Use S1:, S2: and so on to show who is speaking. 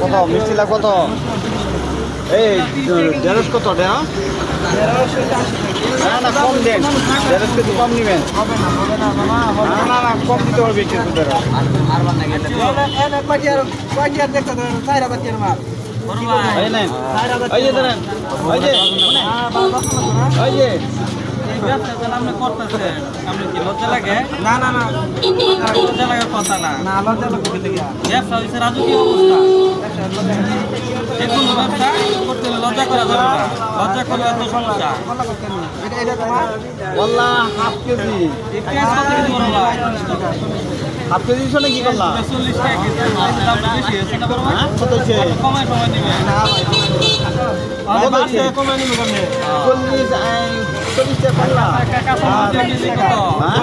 S1: কত মিষ্টি লাখ কত? এই ঢেঁড়স কত দেয়া? না না কম দেন, ঢেঁড়স কিছু কম নেবেন। না না না কম দিতে হবে কিছু ঢেঁড়স। এই নেন, এই যে ধরেন, এই যে এই যে
S2: লজ্জা লাগে কথা না ব্যবসা হয়েছে রাজকীয় অবস্থা। দেখুন ব্যবসা করতে হলে লজ্জা করা যাবে না, লজ্জা করলে এত সমস্যা।
S1: বললা হাফ কেজি, হাফ কেজি শোনে কি করলাম?
S2: 40 টাকা কেজি, দামটা বেশি হয়েছে না বড় ভাই?
S1: কত হচ্ছে?
S2: কমায় সময় দিবে
S1: কত হচ্ছে?
S2: কমায় নিবে কেমনে?
S1: 40 টাকা করলাম।
S2: টাকা 40 টাকা।
S1: হ্যাঁ?